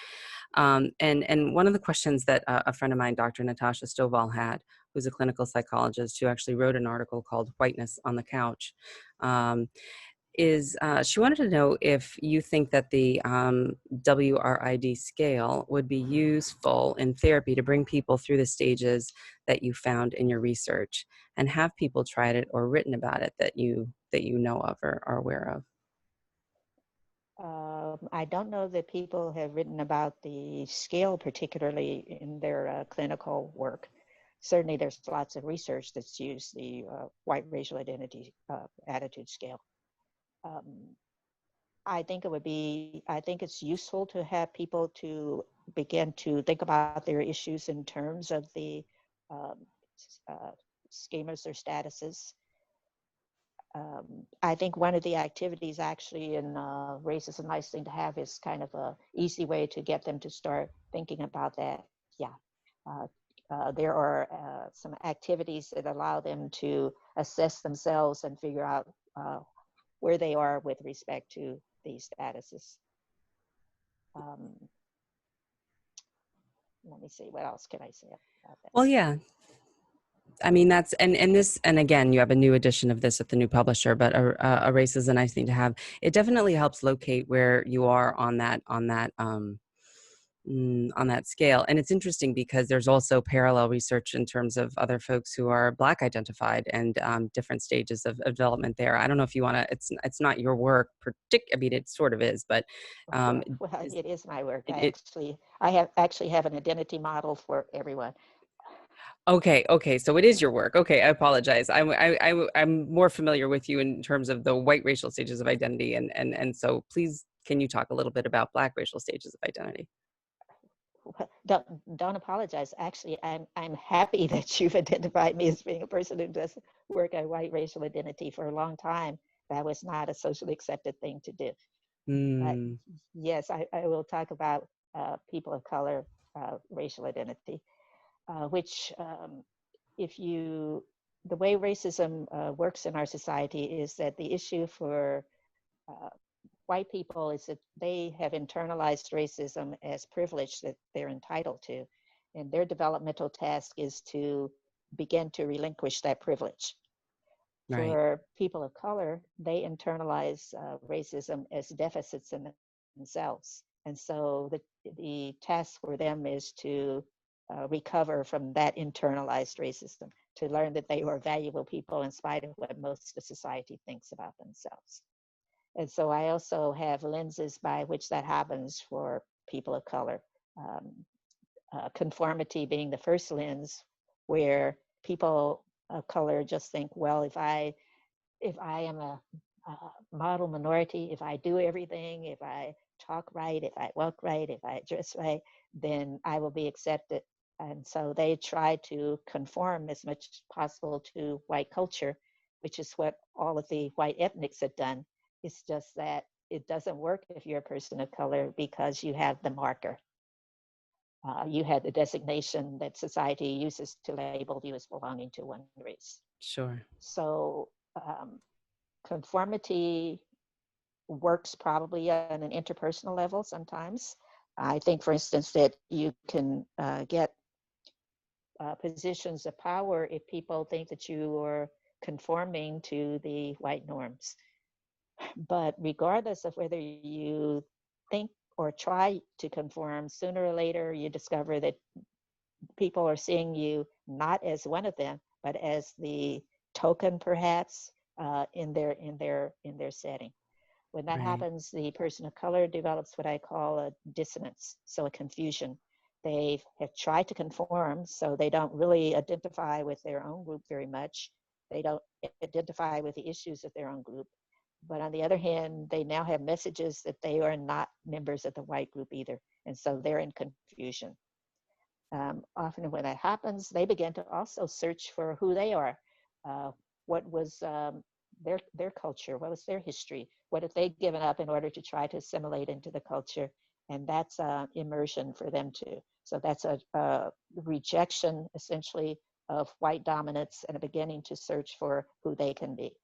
And one of the questions that a friend of mine, Dr. Natasha Stovall, had, who's a clinical psychologist who actually wrote an article called "Whiteness on the Couch," is she wanted to know if you think that the WRID scale would be useful in therapy to bring people through the stages that you found in your research, and have people tried it or written about it that you know of or are aware of. I don't know that people have written about the scale particularly in their clinical work. Certainly, there's lots of research that's used the white racial identity attitude scale. Um, I think it's useful to have people to begin to think about their issues in terms of the um, uh, schemas or statuses. I think one of the activities actually in race is a nice thing to have is kind of a easy way to get them to start thinking about that. Yeah. Uh, there are some activities that allow them to assess themselves and figure out where they are with respect to these statuses. Um, Let me see, what else can I say about that? Well, yeah. I mean, that's and this, and again, you have a new edition of this at the new publisher, but a race is a nice thing to have. It definitely helps locate where you are on that scale. And it's interesting because there's also parallel research in terms of other folks who are Black identified and different stages of development there. I don't know if you want to. It's not your work, I mean, it sort of is, but Well, it is my work. it I actually have an identity model for everyone. Okay. So it is your work. Okay, I apologize. I'm more familiar with you in terms of the white racial stages of identity, and so please, can you talk a little bit about Black racial stages of identity? don't apologize. Actually, I'm happy that you've identified me as being a person who does work on white racial identity. For a long time, that was not a socially accepted thing to do. But Mm, yes, I will talk about people of color racial identity, which if you the way racism works in our society is that the issue for uh, white people is that they have internalized racism as privilege that they're entitled to. And their developmental task is to begin to relinquish that privilege. right. For people of color, they internalize racism as deficits in themselves. And so the task for them is to recover from that internalized racism, to learn that they are valuable people in spite of what most of society thinks about themselves. And so I also have lenses by which that happens for people of color. Um, Conformity being the first lens, where people of color just think, well, if I am a model minority, if I do everything, if I talk right, if I walk right, if I dress right, then I will be accepted. And so they try to conform as much as possible to white culture, which is what all of the white ethnics have done. It's just that it doesn't work if you're a person of color because you have the marker. You had the designation that society uses to label you as belonging to one race. Sure. So conformity works probably on an interpersonal level sometimes. I think, for instance, that you can get positions of power if people think that you are conforming to the white norms. But regardless of whether you think or try to conform, sooner or later you discover that people are seeing you not as one of them, but as the token, perhaps, in their setting. When that Right. happens, the person of color develops what I call a dissonance, so a confusion. They have tried to conform, so they don't really identify with their own group very much. They don't identify with the issues of their own group. But on the other hand, they now have messages that they are not members of the white group either. And so they're in confusion. Often when that happens, they begin to also search for who they are. What was their culture? What was their history? What have they given up in order to try to assimilate into the culture? And that's immersion for them too. So that's a rejection, essentially, of white dominance and a beginning to search for who they can be.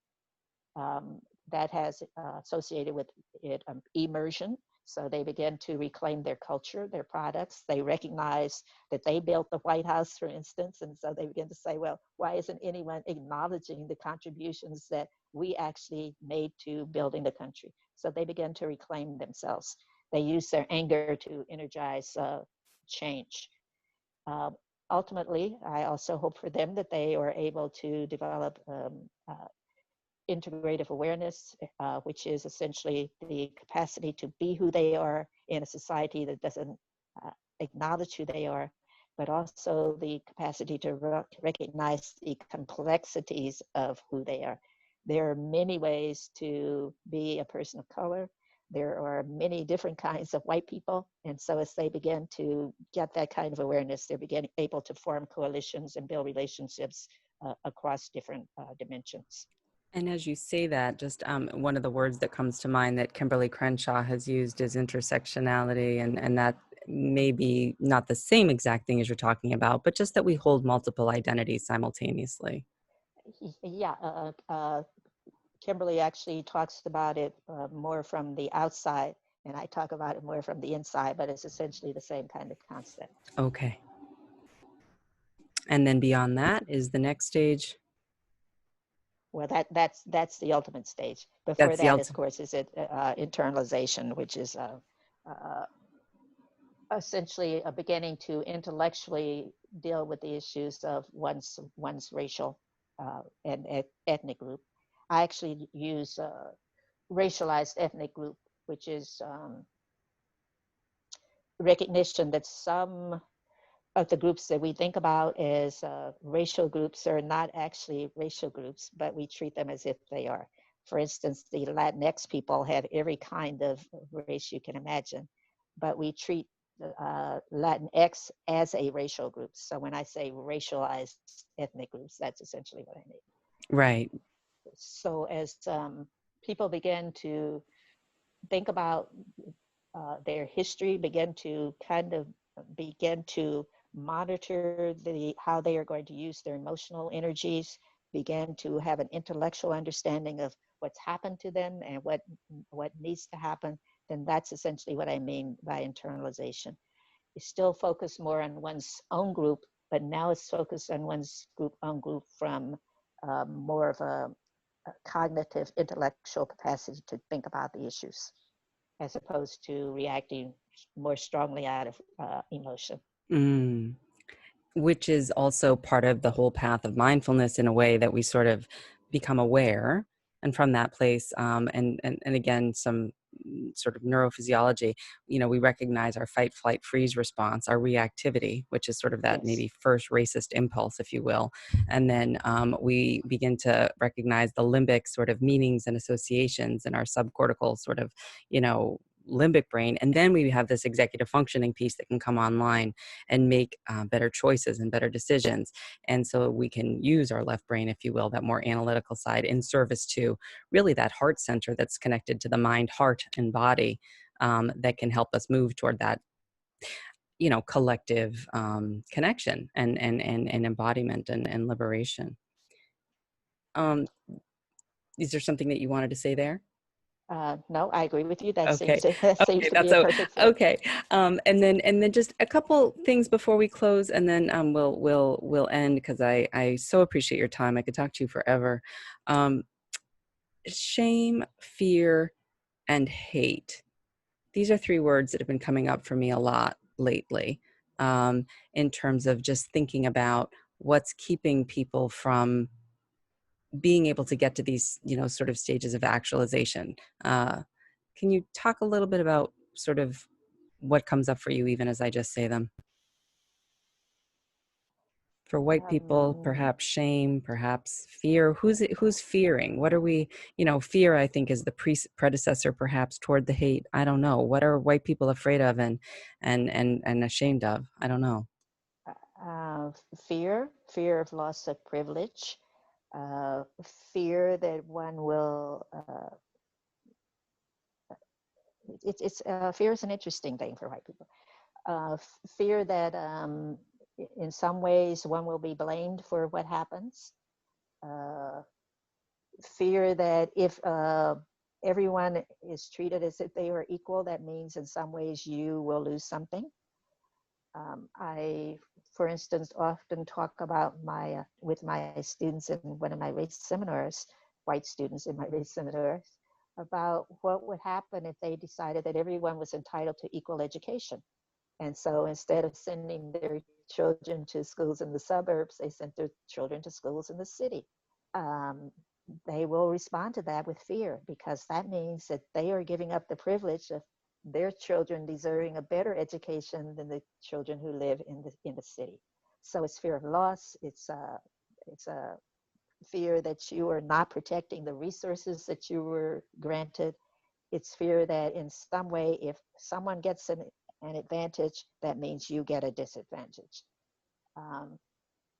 Um, that has associated with it immersion. So they begin to reclaim their culture, their products. They recognize that they built the White House, for instance. And so they begin to say, well, why isn't anyone acknowledging the contributions that we actually made to building the country? So they begin to reclaim themselves. They use their anger to energize change. Uh, Ultimately, I also hope for them that they are able to develop integrative awareness, which is essentially the capacity to be who they are in a society that doesn't acknowledge who they are, but also the capacity to recognize the complexities of who they are. There are many ways to be a person of color. There are many different kinds of white people. And so as they begin to get that kind of awareness, they're able to form coalitions and build relationships across different dimensions. And as you say that, just one of the words that comes to mind that Kimberly Crenshaw has used is intersectionality, and that may be not the same exact thing as you're talking about, but just that we hold multiple identities simultaneously. Yeah, Kimberly actually talks about it more from the outside, and I talk about it more from the inside, but it's essentially the same kind of concept. Okay. And then beyond that is the next stage. Well, that's the ultimate stage. Before That's the that, of ultimate. course, is internalization, which is uh, essentially a beginning to intellectually deal with the issues of one's racial and ethnic group. I actually use racialized ethnic group, which is recognition that some of the groups that we think about as racial groups are not actually racial groups, but we treat them as if they are. For instance, the Latinx people have every kind of race you can imagine, but we treat Latinx as a racial group. So when I say racialized ethnic groups, that's essentially what I mean. Right. So as people begin to think about their history, begin to monitor how they are going to use their emotional energies, begin to have an intellectual understanding of what's happened to them and what needs to happen, then that's essentially what I mean by internalization. It's still focused more on one's own group, but now it's focused on one's own group from more of a cognitive, intellectual capacity to think about the issues, as opposed to reacting more strongly out of emotion. Mm. Which is also part of the whole path of mindfulness, in a way that we sort of become aware, and from that place, and again, some sort of neurophysiology, we recognize our fight, flight, freeze response, our reactivity, which is sort of that Yes. maybe first racist impulse, if you will. And then we begin to recognize the limbic sort of meanings and associations in our subcortical sort of, limbic brain. And then we have this executive functioning piece that can come online and make better choices and better decisions. And so we can use our left brain, if you will, that more analytical side, in service to really that heart center that's connected to the mind, heart, and body, that can help us move toward that, collective connection and embodiment and liberation. Um, is there something that you wanted to say there? No, I agree with you. That Okay. seems Okay. to be That's a perfect fit. okay. And then just a couple things before we close, and then we'll end, because I so appreciate your time. I could talk to you forever. Um, Shame, fear, and hate. These are three words that have been coming up for me a lot lately, in terms of just thinking about what's keeping people from being able to get to these, sort of stages of actualization. Can you talk a little bit about sort of what comes up for you, even as I just say them? For white people, Um, perhaps shame, perhaps fear. Who's fearing? What are we, fear, I think, is the predecessor perhaps toward the hate. I don't know. What are white people afraid of and ashamed of? I don't know. uh, fear of loss of privilege, uh, fear that one will. Fear is an interesting thing for white people. Fear that in some ways one will be blamed for what happens. Uh, Fear that if everyone is treated as if they are equal, that means in some ways you will lose something. I, for instance, often talk about with my students in one of my race seminars, white students in my race seminars, about what would happen if they decided that everyone was entitled to equal education. And so instead of sending their children to schools in the suburbs, they sent their children to schools in the city. Um, they will respond to that with fear, because that means that they are giving up the privilege of their children deserving a better education than the children who live in the city. So it's fear of loss. It's a fear that you are not protecting the resources that you were granted. It's fear that in some way, if someone gets an advantage, that means you get a disadvantage. Um,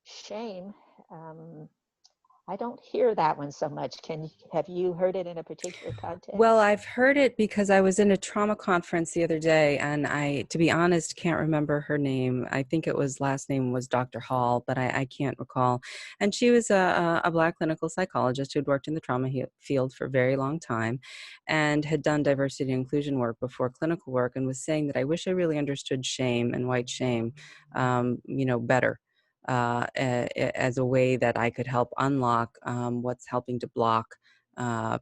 Shame, um, I don't hear that one so much. Have you heard it in a particular Well, context? I've heard it because I was in a trauma conference the other day, and I, to be honest, can't remember her name. I think it was, last name was Dr. Hall, but I can't recall. And she was a Black clinical psychologist who had worked in the trauma field for a very long time, and had done diversity and inclusion work before clinical work, and was saying that, I wish I really understood shame and white shame, better. As a way that I could help unlock what's helping to block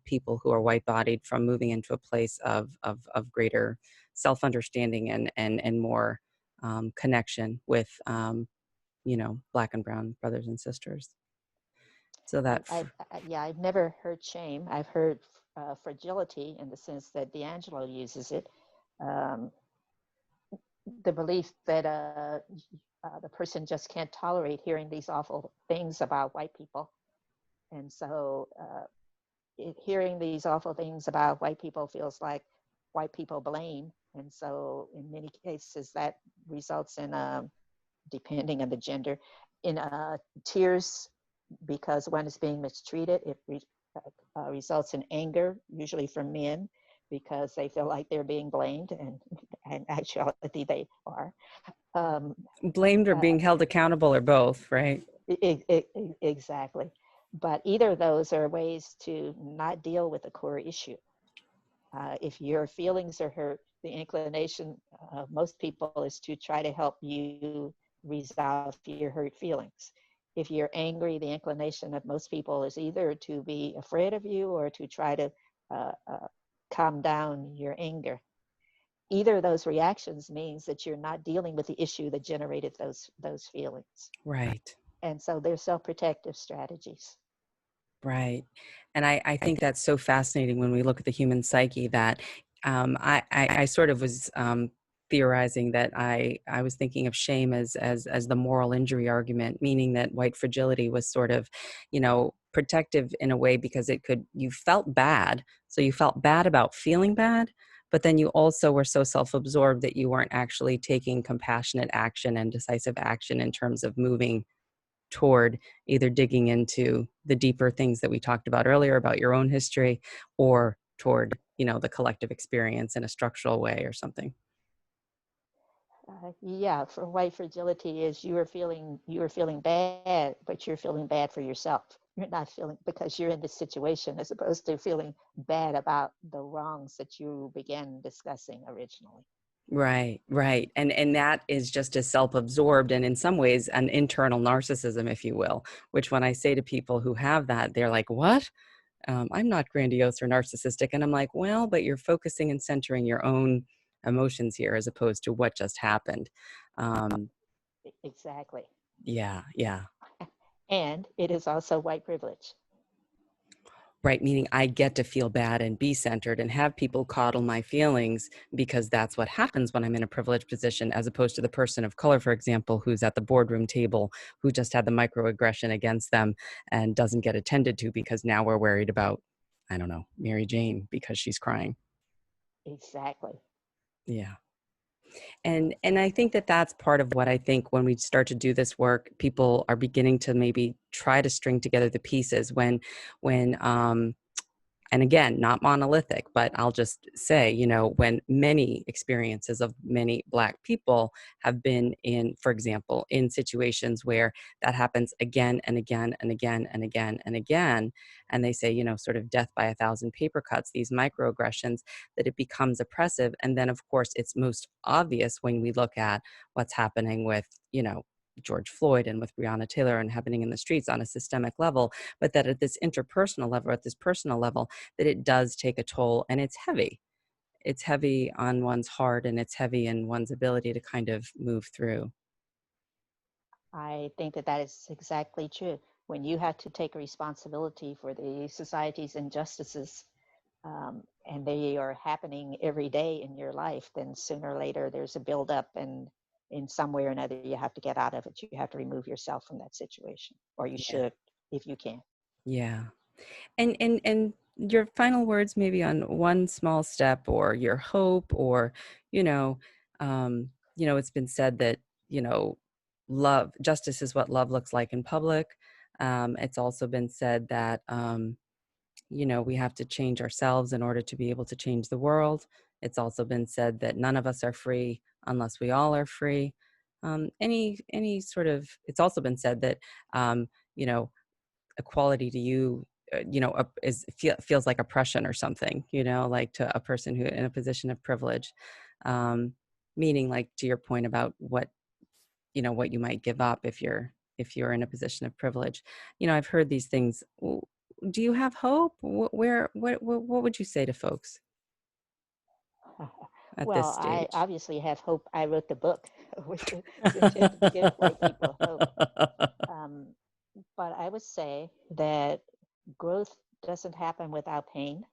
people who are white-bodied from moving into a place of greater self-understanding and more connection with Black and brown brothers and sisters. So that Yeah, I've never heard shame. I've heard fragility in the sense that D'Angelo uses it. Um, the belief that the person just can't tolerate hearing these awful things about white people. And so hearing these awful things about white people feels like white people blame And so in many cases that results in, depending on the gender, in tears because one is being mistreated. It results in anger, usually from men, because they feel like they're being blamed, and in actuality they are. Um, Blamed or uh, being held accountable or both, right? exactly. But either of those are ways to not deal with the core issue. If your feelings are hurt, the inclination of most people is to try to help you resolve your hurt feelings. If you're angry, the inclination of most people is either to be afraid of you or to try to uh, uh, calm down your anger. Either of those reactions means that you're not dealing with the issue that generated those feelings. Right. And so they're self-protective strategies. Right. And I think that's so fascinating when we look at the human psyche that I sort of was theorizing that I was thinking of shame as the moral injury argument, meaning that white fragility was sort of, protective in a way because you felt bad. So you felt bad about feeling bad, but then you also were so self-absorbed that you weren't actually taking compassionate action and decisive action in terms of moving toward either digging into the deeper things that we talked about earlier about your own history or toward, the collective experience in a structural way or something. Yeah, for white fragility is you are feeling bad, but you're feeling bad for yourself. You're not feeling because you're in this situation as opposed to feeling bad about the wrongs that you began discussing originally. Right, right. And that is just as self-absorbed and in some ways an internal narcissism, if you will, which when I say to people who have that, they're like, what? I'm not grandiose or narcissistic. And I'm like, well, but you're focusing and centering your own emotions here as opposed to what just happened. Um, Exactly. yeah, yeah. And it is also white privilege. Right, meaning I get to feel bad and be centered and have people coddle my feelings because that's what happens when I'm in a privileged position, as opposed to the person of color, for example, who's at the boardroom table, who just had the microaggression against them and doesn't get attended to because now we're worried about, I don't know, Mary Jane because she's crying. Exactly. Yeah. And I think that that's part of what I think when we start to do this work, people are beginning to maybe try to string together the pieces when and again, not monolithic, but I'll just say, when many experiences of many Black people have been in, for example, in situations where that happens again and again and again and again and again, and they say, sort of death by a thousand paper cuts, these microaggressions, that it becomes oppressive. And then, of course, it's most obvious when we look at what's happening with, George Floyd and with Breonna Taylor and happening in the streets on a systemic level, but that at this interpersonal level, at this personal level, that it does take a toll and it's heavy. It's heavy on one's heart and it's heavy in one's ability to kind of move through. I think that that is exactly true. When you have to take responsibility for the society's injustices, and they are happening every day in your life, then sooner or later there's a buildup, and in some way or another you have to get out of it. You have to remove yourself from that situation, or you Yeah. should, if you can. Yeah. And your final words maybe on one small step or your hope or, you know, it's been said that, justice is what love looks like in public. It's also been said that, we have to change ourselves in order to be able to change the world. It's also been said that none of us are free unless we all are free. Any sort of, it's also been said that, um, you know, equality to you, feels like oppression or something, like to a person who in a position of privilege, um, meaning like to your point about what you might give up if you're in a position of privilege. I've heard these things. Do you have hope? What would you say to folks at this Well, I stage? obviously have hope. I wrote the book, which is intended to give white people hope. Um, but I would say that growth doesn't happen without pain.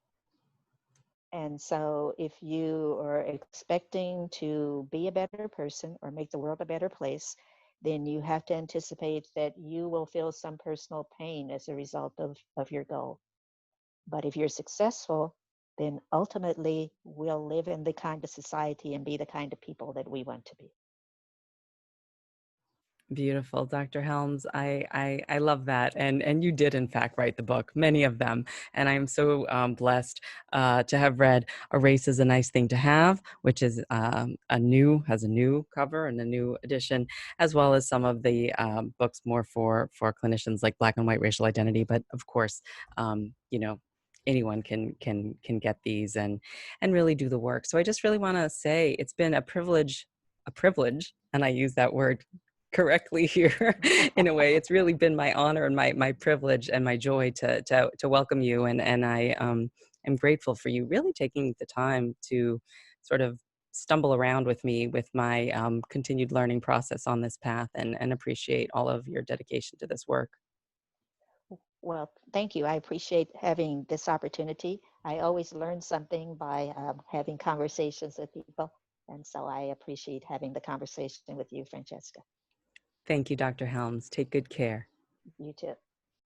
And so, if you are expecting to be a better person or make the world a better place, then you have to anticipate that you will feel some personal pain as a result of your goal. But if you're successful, then ultimately we'll live in the kind of society and be the kind of people that we want to be. Beautiful, Dr. Helms. I love that, and you did in fact write the book, many of them, and I am so blessed to have read "A Race is a Nice Thing to Have," which is has a new cover and a new edition, as well as some of the books more for clinicians like Black and White Racial Identity. But of course, you know, anyone can get these and really do the work. So I just really want to say it's been a privilege, and I use that word correctly here in a way. It's really been my honor and my privilege and my joy to welcome you, and I am grateful for you really taking the time to sort of stumble around with me with my continued learning process on this path, and appreciate all of your dedication to this work. Well, thank you. I appreciate having this opportunity. I always learn something by having conversations with people. And so I appreciate having the conversation with you, Francesca. Thank you, Dr. Helms. Take good care. You too.